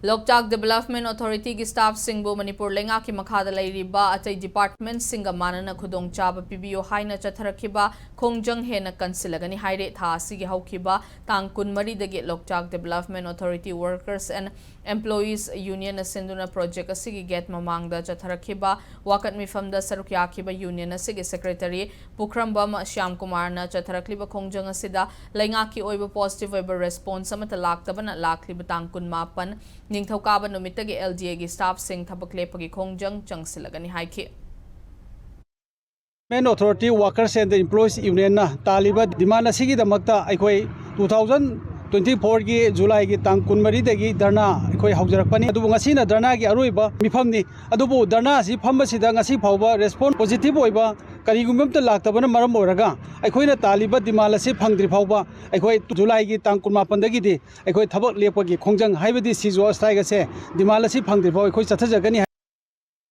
Loktak Development Authority ki staff singbu Manipur lenga ki makhada lairiba atai department singa manana khudong chaba pibiyo haina chatharakiba khongjang hena kansilagani haire tha asigi haukiba tang kunmari dagi Loktak Development Authority Workers and Employees Union asinduna project asigi get mamangda chatharakiba wakat mifamda sarukyakiba union asigi secretary Pukrambam Shyam Kumar na chatharakliba khongjang asida lenga ki oiba positive oiba response amata laktabana lakliba tang kun mapan Ningthokaba numitagi LGA gi staff sing thabak lepagi khongjang changsilagani haiki Main Authority Workers and the Employees Union na taliba demand asigi damakta aikoi 2024 gi July gi tang kunmari dagi darna aikoi haujarakpani adu ngasi na darna gi aroiba mifamni adubu darna si phambasida ngasi phauba response positive oiba karigumamta laktabana maram oraga aikoi na taliba demand asi phangdri phauba aikoi July gi tang kunma pandagi di aikoi thabak lepagi khongjang haibadi sijo strike ase demand asi phangdri phau aikoi chathajagani